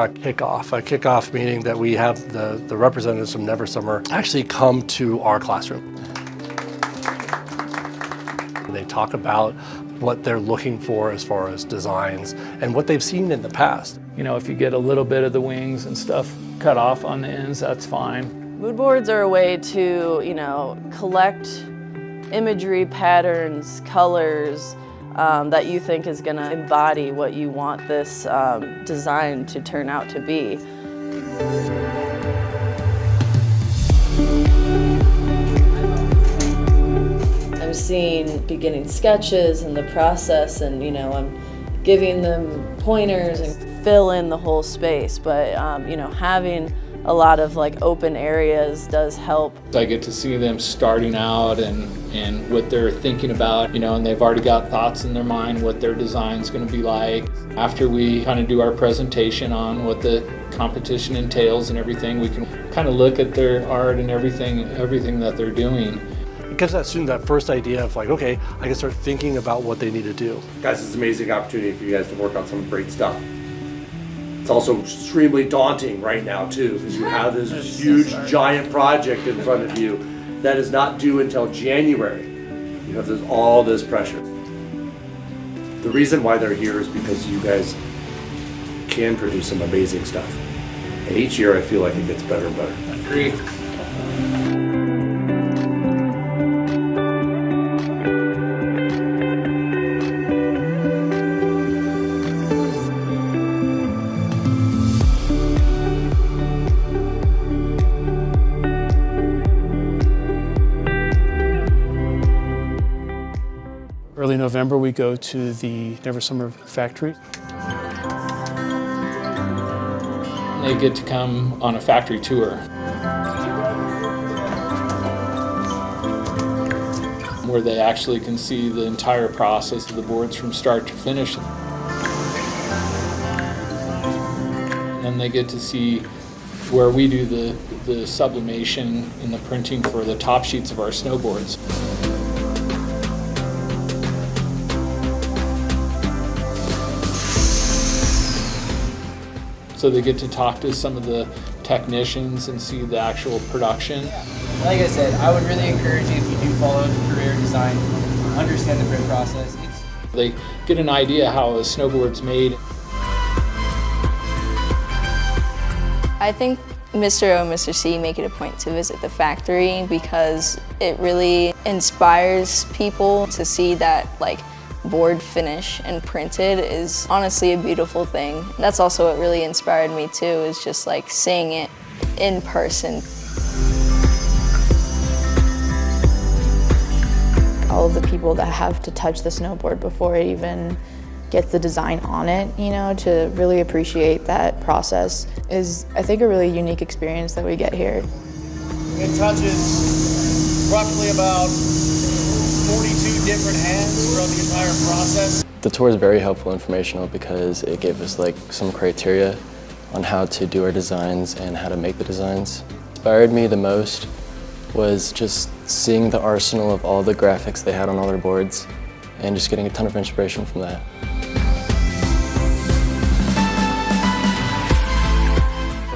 kickoff meaning that we have the representatives from Never Summer actually come to our classroom. They talk about what they're looking for as far as designs and what they've seen in the past. You know, if you get a little bit of the wings and stuff cut off on the ends, that's fine. Mood boards are a way to, collect imagery, patterns, colors that you think is going to embody what you want this design to turn out to be. I'm seeing beginning sketches and the process, and I'm giving them pointers and fill in the whole space. But having a lot of open areas does help. I get to see them starting out and what they're thinking about, and they've already got thoughts in their mind what their design's going to be like. After we kind of do our presentation on what the competition entails and everything, we can kind of look at their art and everything that they're doing. It gives that student that first idea of okay, I can start thinking about what they need to do. Guys, it's an amazing opportunity for you guys to work on some great stuff. It's also extremely daunting right now too, because you have this huge, giant project in front of you that is not due until January. You have all this pressure. The reason why they're here is because you guys can produce some amazing stuff. And each year I feel like it gets better and better. Agree. Early November, we go to the Never Summer factory. They get to come on a factory tour where they actually can see the entire process of the boards from start to finish. And they get to see where we do the sublimation and the printing for the top sheets of our snowboards. So they get to talk to some of the technicians and see the actual production. Like I said, I would really encourage you, if you do follow a career in design, understand the print process. They get an idea how a snowboard's made. I think Mr. O and Mr. C make it a point to visit the factory because it really inspires people to see that board finish and printed is honestly a beautiful thing. That's also what really inspired me too, is just seeing it in person. All of the people that have to touch the snowboard before it even gets the design on it, to really appreciate that process is, I think, a really unique experience that we get here. It touches roughly about 42 different hands throughout the entire process. The tour is very helpful and informational because it gave us some criteria on how to do our designs and how to make the designs. What inspired me the most was just seeing the arsenal of all the graphics they had on all their boards and just getting a ton of inspiration from that.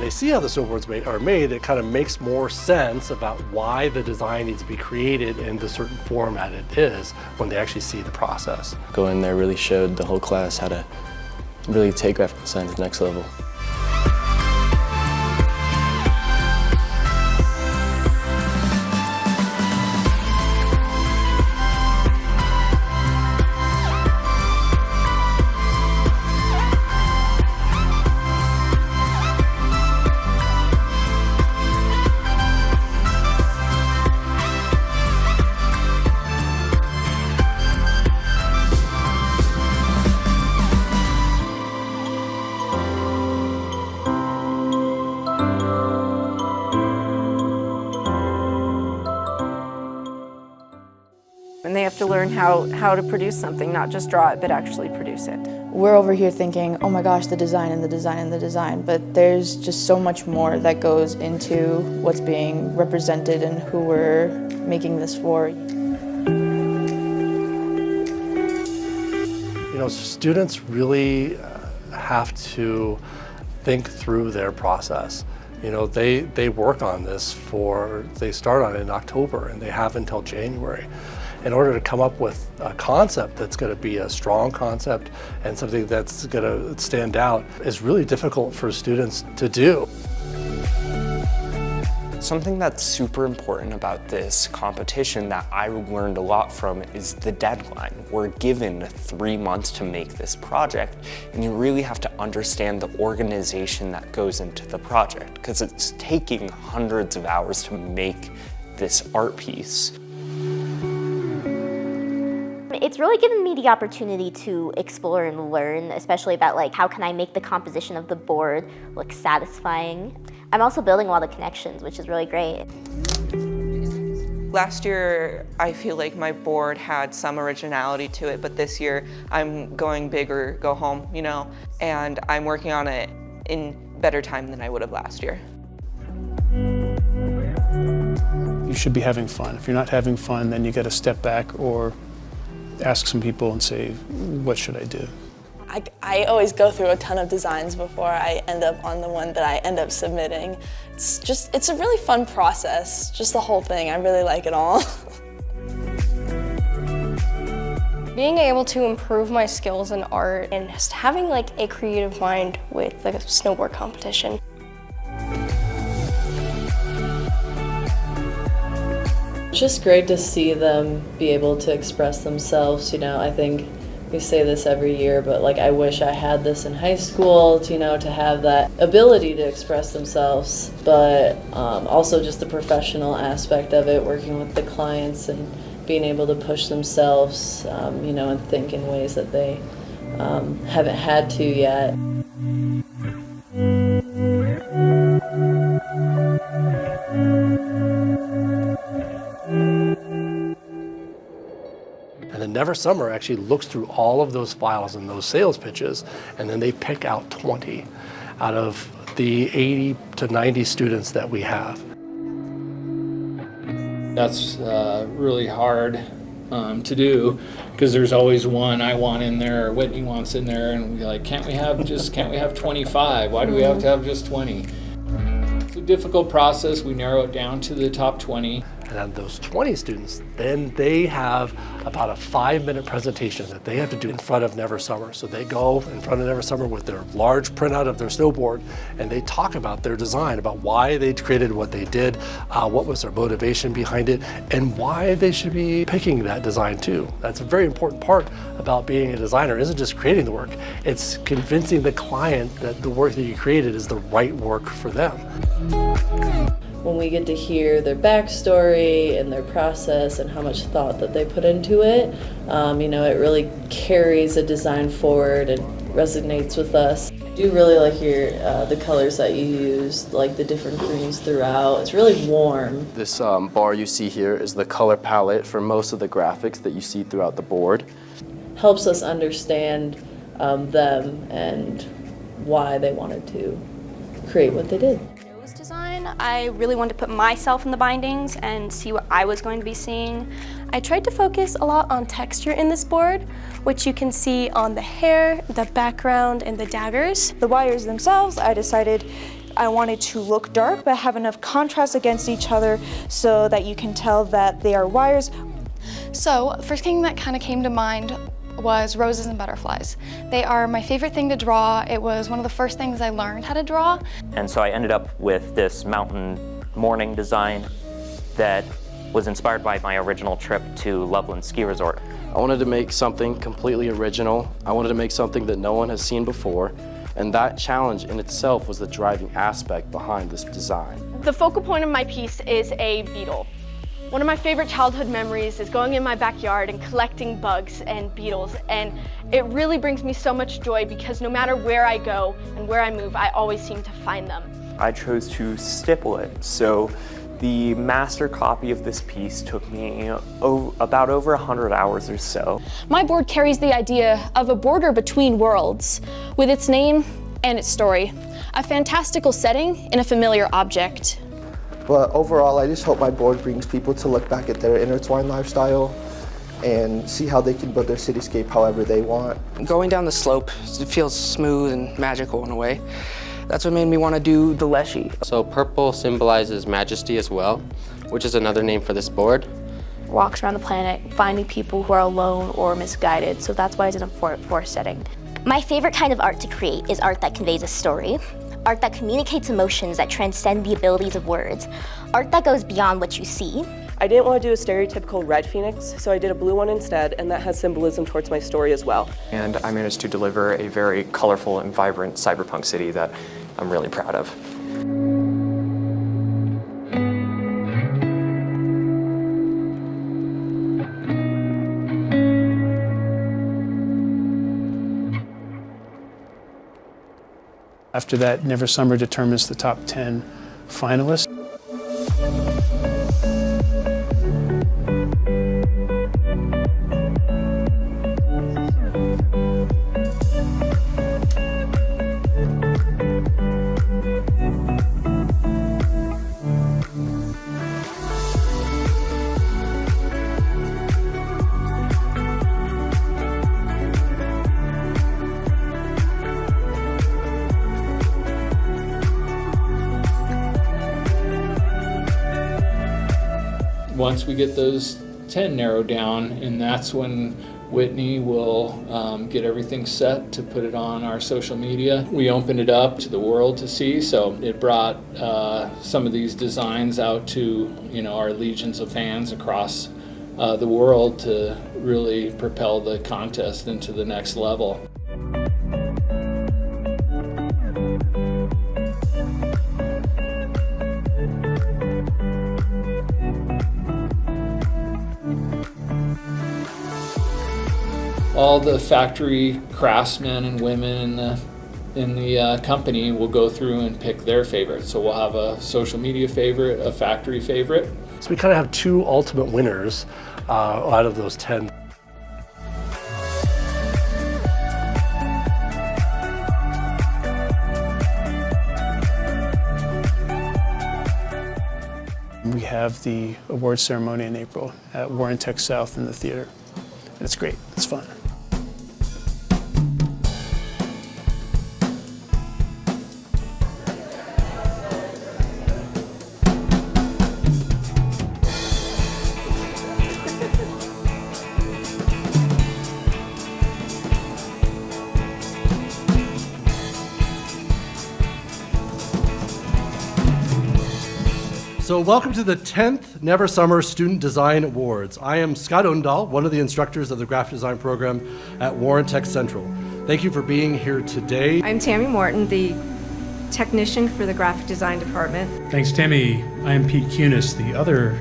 They see how the snowboards are made, it kind of makes more sense about why the design needs to be created in the certain format it is when they actually see the process. Going there really showed the whole class how to really take graphic design to the next level. And they have to learn how to produce something, not just draw it, but actually produce it. We're over here thinking, oh my gosh, the design and the design and the design, but there's just so much more that goes into what's being represented and who we're making this for. Students really have to think through their process. You know, they work on this they start on it in October and they have until January in order to come up with a concept that's going to be a strong concept and something that's going to stand out is really difficult for students to do. Something that's super important about this competition that I learned a lot from is the deadline. We're given 3 months to make this project, and you really have to understand the organization that goes into the project, because it's taking hundreds of hours to make this art piece. It's really given me the opportunity to explore and learn, especially about like how can I make the composition of the board look satisfying. I'm also building a lot of connections, which is really great. Last year, I feel like my board had some originality to it, but this year I'm going big or go home, you know, and I'm working on it in better time than I would have last year. You should be having fun. If you're not having fun, then you got to step back or ask some people and say, what should I do? I always go through a ton of designs before I end up on the one that I end up submitting. It's a really fun process, just the whole thing. I really like it all. Being able to improve my skills in art and just having like a creative mind with the snowboard competition. It's just great to see them be able to express themselves. You know, I think we say this every year, but like I wish I had this in high school, to, you know, to have that ability to express themselves, but also just the professional aspect of it, working with the clients and being able to push themselves, you know, and think in ways that they haven't had to yet. And then Never Summer actually looks through all of those files and those sales pitches, and then they pick out 20 out of the 80 to 90 students that we have. That's really hard to do, because there's always one I want in there or Whitney wants in there, and we're like, can't we have 25? Why do we have to have just 20? It's a difficult process. We narrow it down to the top 20. And then those 20 students, then they have about a 5-minute presentation that they have to do in front of Never Summer. So they go in front of Never Summer with their large printout of their snowboard, and they talk about their design, about why they created what they did, what was their motivation behind it, and why they should be picking that design too. That's a very important part about being a designer. It isn't just creating the work, it's convincing the client that the work that you created is the right work for them. When we get to hear their backstory and their process and how much thought that they put into it, you know, it really carries a design forward and resonates with us. I do really like the colors that you use, like the different greens throughout. It's really warm. This bar you see here is the color palette for most of the graphics that you see throughout the board. Helps us understand them and why they wanted to create what they did. Design, I really wanted to put myself in the bindings and see what I was going to be seeing. I tried to focus a lot on texture in this board, which you can see on the hair, the background, and the daggers. The wires themselves, I decided I wanted to look dark but have enough contrast against each other so that you can tell that they are wires. So, first thing that kind of came to mind was roses and butterflies. They are my favorite thing to draw. It was one of the first things I learned how to draw. And so I ended up with this mountain morning design that was inspired by my original trip to Loveland Ski Resort. I wanted to make something completely original. I wanted to make something that no one has seen before, and that challenge in itself was the driving aspect behind this design. The focal point of my piece is a beetle. One of my favorite childhood memories is going in my backyard and collecting bugs and beetles, and it really brings me so much joy because no matter where I go and where I move, I always seem to find them. I chose to stipple it, so the master copy of this piece took me about over 100 hours or so. My board carries the idea of a border between worlds, with its name and its story, a fantastical setting in a familiar object. But overall, I just hope my board brings people to look back at their intertwined lifestyle and see how they can build their cityscape however they want. Going down the slope, it feels smooth and magical in a way. That's what made me want to do the Leshy. So purple symbolizes majesty as well, which is another name for this board. Walks around the planet, finding people who are alone or misguided, so that's why it's in a forest setting. My favorite kind of art to create is art that conveys a story, art that communicates emotions that transcend the abilities of words, art that goes beyond what you see. I didn't want to do a stereotypical red phoenix, so I did a blue one instead, and that has symbolism towards my story as well. And I managed to deliver a very colorful and vibrant cyberpunk city that I'm really proud of. After that, Never Summer determines the top 10 finalists. Once we get those 10 narrowed down, and that's when Whitney will get everything set to put it on our social media. We opened it up to the world to see, so it brought some of these designs out to our legions of fans across the world to really propel the contest into the next level. All the factory craftsmen and women in the company will go through and pick their favorite. So we'll have a social media favorite, a factory favorite. So we kind of have two ultimate winners out of those 10. We have the award ceremony in April at Warren Tech South in the theater. And it's great, it's fun. So welcome to the 10th Never Summer Student Design Awards. I am Scott Ondahl, one of the instructors of the graphic design program at Warren Tech Central. Thank you for being here today. I'm Tammy Morton, the technician for the graphic design department. Thanks, Tammy. I am Pete Kunis, the other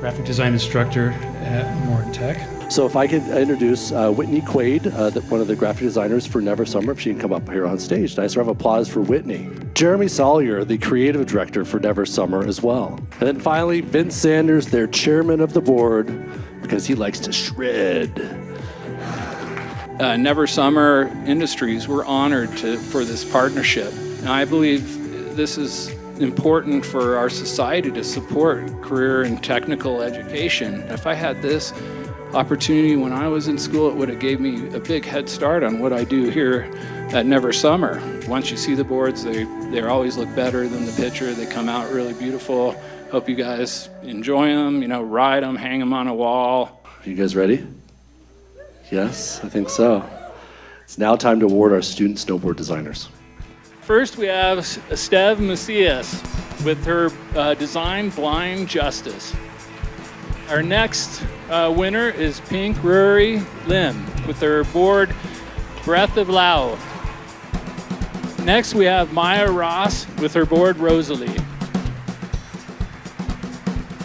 graphic design instructor at Warren Tech. So if I could introduce Whitney Quaid, one of the graphic designers for Never Summer, if she can come up here on stage. Nice round of applause for Whitney. Jeremy Sawyer, the creative director for Never Summer as well. And then finally, Vince Sanders, their chairman of the board, because he likes to shred. Never Summer Industries, we're honored for this partnership. And I believe this is important for our society to support career and technical education. If I had this opportunity when I was in school, it would have gave me a big head start on what I do here at Never Summer. Once you see the boards, they always look better than the picture. They come out really beautiful. Hope you guys enjoy them, ride them, hang them on a wall. Are you guys ready? Yes, I think so. It's now time to award our student snowboard designers. First, we have Stev Macias with her design Blind Justice. Our next winner is Pink Ruri Lim with her board Breath of Lao. Next, we have Maya Ross with her board Rosalie.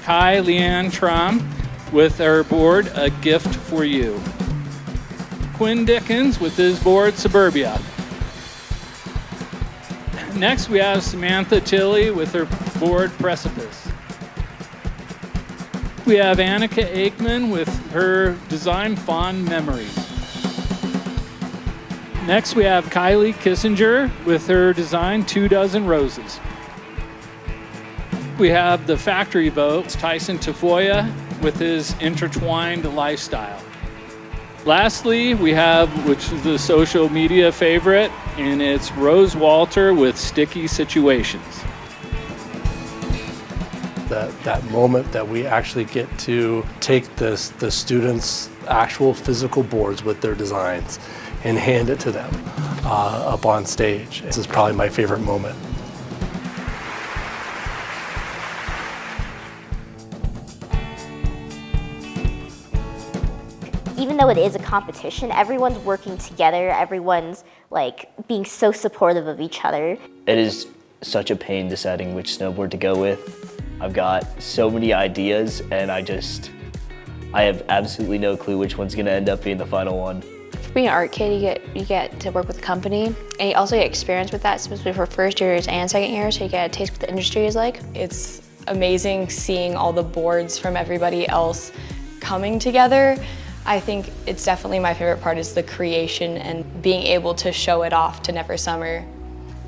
Kai Leanne Trum with her board A Gift for You. Quinn Dickens with his board Suburbia. Next, we have Samantha Tilley with her board Precipice. We have Annika Aikman with her design Fond Memories. Next, we have Kylie Kissinger with her design 24 Roses. We have the factory vote, Tyson Tafoya with his intertwined lifestyle. Lastly, we have, which is the social media favorite, and it's Rose Walter with Sticky Situations. That moment that we actually get to take the students' actual physical boards with their designs and hand it to them up on stage. This is probably my favorite moment. Even though it is a competition, everyone's working together, everyone's like being so supportive of each other. It is such a pain deciding which snowboard to go with. I've got so many ideas and I have absolutely no clue which one's gonna end up being the final one. For being an art kid, you get to work with a company, and you also get experience with that, especially for first years and second years, so you get a taste what the industry is like. It's amazing seeing all the boards from everybody else coming together. I think it's definitely my favorite part is the creation and being able to show it off to Never Summer.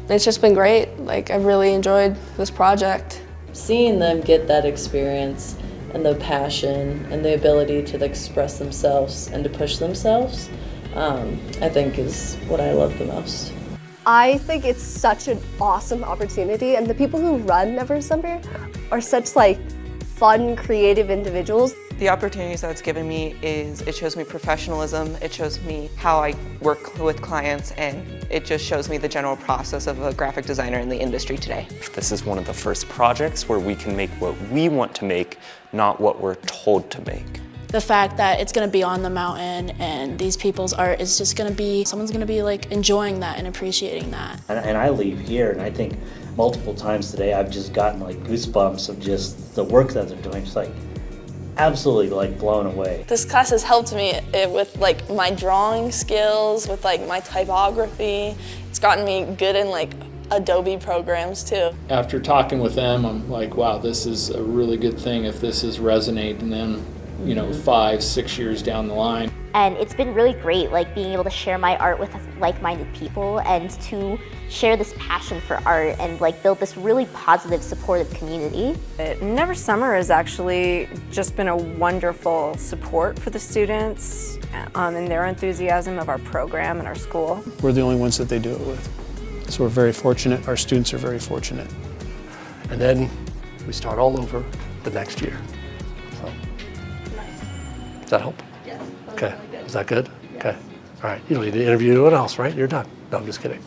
It's just been great. Like, I've really enjoyed this project. Seeing them get that experience and the passion and the ability to express themselves and to push themselves, I think is what I love the most. I think it's such an awesome opportunity, and the people who run Never Summer are such like fun, creative individuals. The opportunities that it's given me is it shows me professionalism, it shows me how I work with clients, and it just shows me the general process of a graphic designer in the industry today. This is one of the first projects where we can make what we want to make, not what we're told to make. The fact that it's gonna be on the mountain and these people's art is just gonna be, someone's gonna be like enjoying that and appreciating that. And I leave here and I think multiple times today I've just gotten like goosebumps of just the work that they're doing. It's like absolutely like blown away. This class has helped me with like my drawing skills, with like my typography. It's gotten me good in like Adobe programs too. After talking with them, I'm like, wow, this is a really good thing if this is resonating then, you know, 5, 6 years down the line. And it's been really great, like being able to share my art with like-minded people and to share this passion for art and like build this really positive, supportive community. Never Summer has actually just been a wonderful support for the students and their enthusiasm of our program and our school. We're the only ones that they do it with. So we're very fortunate, our students are very fortunate. And then we start all over the next year. So, does that help? Yes. Okay, is that good? Okay, all right, you don't need to interview anyone else, right? You're done. No, I'm just kidding.